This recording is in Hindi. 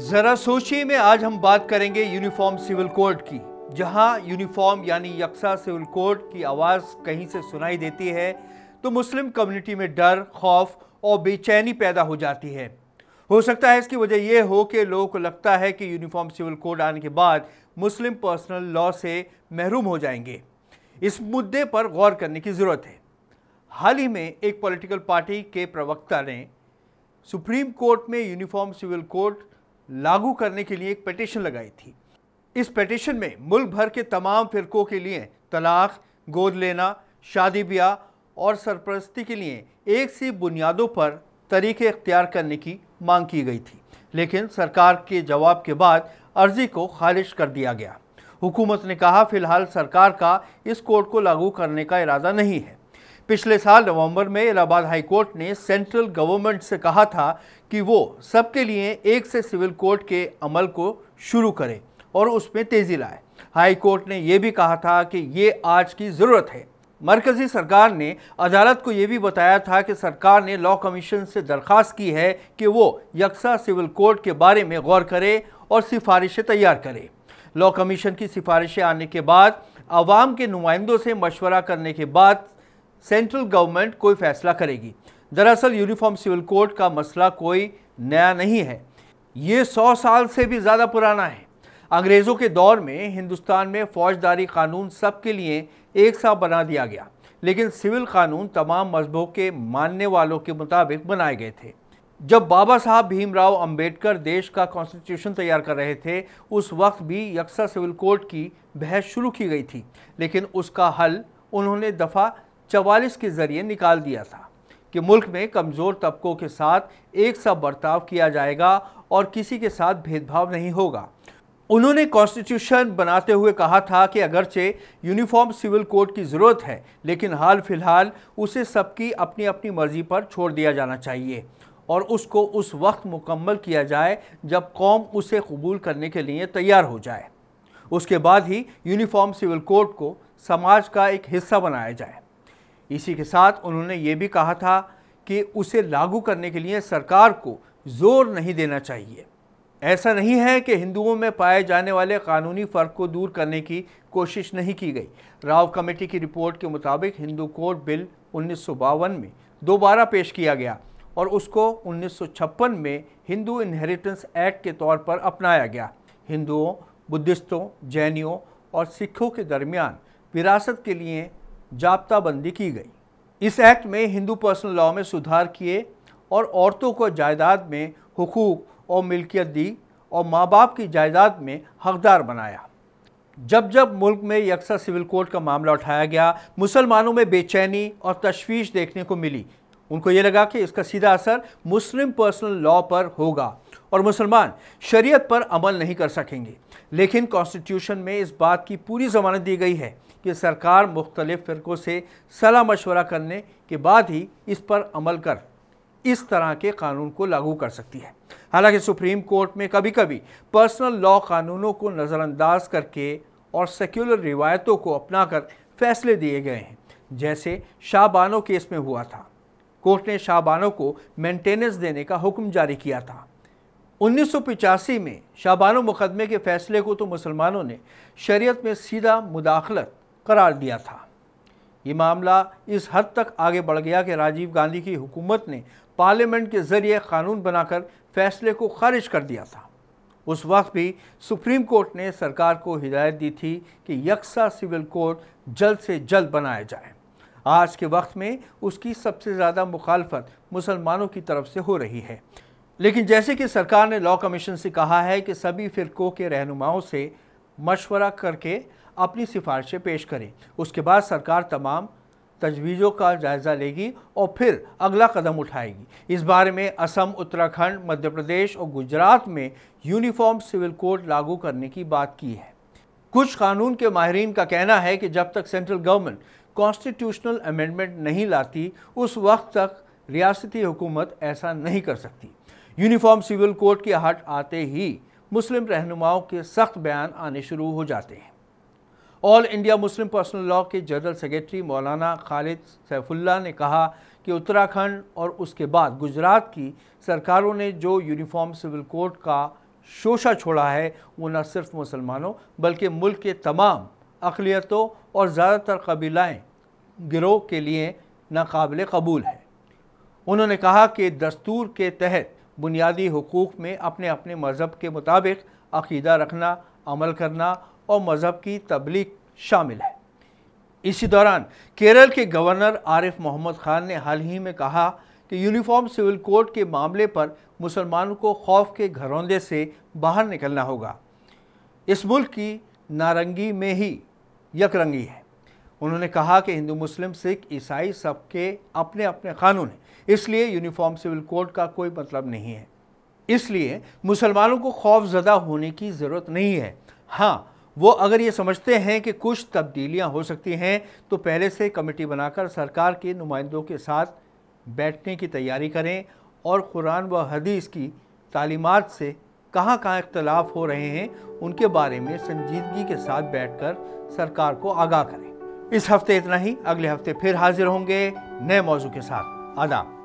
जरा सोचिए में आज हम बात करेंगे यूनिफॉर्म सिविल कोड की, जहां यूनिफॉर्म यानी यकसा सिविल कोड की आवाज कहीं से सुनाई देती है तो मुस्लिम कम्युनिटी में डर, खौफ और बेचैनी पैदा हो जाती है। हो सकता है इसकी वजह यह हो कि लोगों को लगता है कि यूनिफॉर्म सिविल कोड आने के बाद मुस्लिम पर्सनल लॉ से महरूम हो जाएंगे। इस मुद्दे पर गौर करने की जरूरत है। हाल ही में एक पॉलिटिकल पार्टी के प्रवक्ता ने सुप्रीम कोर्ट में यूनिफॉर्म सिविल कोड लागू करने के लिए एक पिटीशन लगाई थी। इस पिटीशन में मुल्क भर के तमाम फिरकों के लिए तलाक, गोद लेना, शादी ब्याह और सरपरस्ती के लिए एक सी बुनियादों पर तरीके इख्तियार करने की मांग की गई थी, लेकिन सरकार के जवाब के बाद अर्जी को खारिज कर दिया गया। हुकूमत ने कहा फिलहाल सरकार का इस कोड को लागू करने का इरादा नहीं है। पिछले साल नवंबर में इलाहाबाद हाई कोर्ट ने सेंट्रल गवर्नमेंट से कहा था कि वो सबके लिए एक से सिविल कोड के अमल को शुरू करे और उसमें तेजी लाए। हाई कोर्ट ने यह भी कहा था कि ये आज की ज़रूरत है। मरकजी सरकार ने अदालत को यह भी बताया था कि सरकार ने लॉ कमीशन से दरख्वास्त की है कि वो यकसा सिविल कोड के बारे में गौर करे और सिफारिशें तैयार करे। लॉ कमीशन की सिफारिशें आने के बाद आवाम के नुमाइंदों से मशवरा करने के बाद सेंट्रल गवर्नमेंट कोई फैसला करेगी। दरअसल यूनिफॉर्म सिविल कोड का मसला कोई नया नहीं है, ये 100 साल से भी ज़्यादा पुराना है। अंग्रेज़ों के दौर में हिंदुस्तान में फौजदारी कानून सबके लिए एक सा बना दिया गया, लेकिन सिविल कानून तमाम मजहबों के मानने वालों के मुताबिक बनाए गए थे। जब बाबा साहब भीमराव अंबेडकर देश का कॉन्स्टिट्यूशन तैयार कर रहे थे, उस वक्त भी यकसा सिविल कोड की बहस शुरू की गई थी, लेकिन उसका हल उन्होंने दफ़ा 44 के ज़रिए निकाल दिया था कि मुल्क में कमज़ोर तबकों के साथ एक सा बर्ताव किया जाएगा और किसी के साथ भेदभाव नहीं होगा। उन्होंने कॉन्स्टिट्यूशन बनाते हुए कहा था कि अगरचे यूनिफॉर्म सिविल कोड की ज़रूरत है, लेकिन हाल फिलहाल उसे सबकी अपनी अपनी मर्ज़ी पर छोड़ दिया जाना चाहिए और उसको उस वक्त मुकम्मल किया जाए जब कौम उसे कबूल करने के लिए तैयार हो जाए। उसके बाद ही यूनिफॉर्म सिविल कोड को समाज का एक हिस्सा बनाया जाए। इसी के साथ उन्होंने ये भी कहा था कि उसे लागू करने के लिए सरकार को जोर नहीं देना चाहिए। ऐसा नहीं है कि हिंदुओं में पाए जाने वाले कानूनी फ़र्क को दूर करने की कोशिश नहीं की गई। राव कमेटी की रिपोर्ट के मुताबिक हिंदू कोड बिल 1952 में दोबारा पेश किया गया और उसको 1956 में हिंदू इनहेरिटेंस एक्ट के तौर पर अपनाया गया। हिंदुओं, बुद्धिस्टों, जैनियों और सिखों के दरमियान विरासत के लिए जाब्ताबंदी की गई। इस एक्ट में हिंदू पर्सनल लॉ में सुधार किए और औरतों को जायदाद में हुकूक और मिल्कियत दी और माँ बाप की जायदाद में हकदार बनाया। जब जब मुल्क में यकसा सिविल कोड का मामला उठाया गया, मुसलमानों में बेचैनी और तशवीश देखने को मिली। उनको ये लगा कि इसका सीधा असर मुस्लिम पर्सनल लॉ पर होगा और मुसलमान शरीयत पर अमल नहीं कर सकेंगे। लेकिन कॉन्स्टिट्यूशन में इस बात की पूरी ज़मानत दी गई है कि सरकार मुख्तलिफ फ़िरक़ों से सलाह मशवरा करने के बाद ही इस पर अमल कर इस तरह के कानून को लागू कर सकती है। हालांकि सुप्रीम कोर्ट में कभी कभी पर्सनल लॉ कानूनों को नज़रअंदाज करके और सेक्युलर रिवायतों को अपनाकर फैसले दिए गए हैं, जैसे शाहबानो केस में हुआ था। कोर्ट ने शाहबानो को मेंटेनेंस देने का हुक्म जारी किया था। 1985 में शाहबानो मुकदमे के फैसले को तो मुसलमानों ने शरीयत में सीधा मुदाखलत करार दिया था। ये मामला इस हद तक आगे बढ़ गया कि राजीव गांधी की हुकूमत ने पार्लियामेंट के ज़रिए कानून बनाकर फैसले को खारिज कर दिया था। उस वक्त भी सुप्रीम कोर्ट ने सरकार को हिदायत दी थी कि यकसा सिविल कोड जल्द से जल्द बनाया जाए। आज के वक्त में उसकी सबसे ज़्यादा मुखालफत मुसलमानों की तरफ से हो रही है, लेकिन जैसे कि सरकार ने लॉ कमीशन से कहा है कि सभी फ़िरक़ों के रहनुमाओं से मशवरा करके अपनी सिफारिशें पेश करें। उसके बाद सरकार तमाम तजवीज़ों का जायज़ा लेगी और फिर अगला कदम उठाएगी। इस बारे में असम, उत्तराखंड, मध्य प्रदेश और गुजरात में यूनिफॉर्म सिविल कोड लागू करने की बात की है। कुछ कानून के माहिरीन का कहना है कि जब तक सेंट्रल गवर्नमेंट कॉन्स्टिट्यूशनल अमेंडमेंट नहीं लाती, उस वक्त तक रियासती हुकूमत ऐसा नहीं कर सकती। यूनिफॉर्म सिविल कोड की हट आते ही मुस्लिम रहनुमाओं के सख्त बयान आने शुरू हो जाते हैं। All India Muslim personal law के जनरल सेक्रेटरी मौलाना खालिद सैफुल्लाह ने कहा कि उत्तराखंड और उसके बाद गुजरात की सरकारों ने जो यूनिफॉर्म सिविल कोड का शोषा छोड़ा है वो न सिर्फ मुसलमानों बल्कि मुल्क के तमाम अक़लियतों और ज़्यादातर कबीलाएँ गिरोह के लिए नाकाबिल कबूल है। उन्होंने कहा कि दस्तूर के तहत बुनियादी हुकूक में अपने अपने मज़हब के मुताबिक अक़ीदा रखना, अमल करना और मज़हब की तबलीग शामिल है। इसी दौरान केरल के गवर्नर आरिफ मोहम्मद खान ने हाल ही में कहा कि यूनिफॉर्म सिविल कोड के मामले पर मुसलमानों को खौफ के घरौंदे से बाहर निकलना होगा। इस मुल्क की नारंगी में ही यकरंगी है। उन्होंने कहा कि हिंदू, मुस्लिम, सिख, ईसाई सबके अपने अपने कानून हैं, इसलिए यूनिफॉर्म सिविल कोड का कोई मतलब नहीं है। इसलिए मुसलमानों को खौफजदा होने की ज़रूरत नहीं है। हाँ, वो अगर ये समझते हैं कि कुछ तब्दीलियाँ हो सकती हैं तो पहले से कमेटी बनाकर सरकार के नुमाइंदों के साथ बैठने की तैयारी करें और कुरान व हदीस की तालीमात से कहाँ कहाँ इख्तलाफ हो रहे हैं उनके बारे में संजीदगी के साथ बैठकर सरकार को आगाह करें। इस हफ्ते इतना ही। अगले हफ्ते फिर हाजिर होंगे नए मौजू के साथ। आदाब।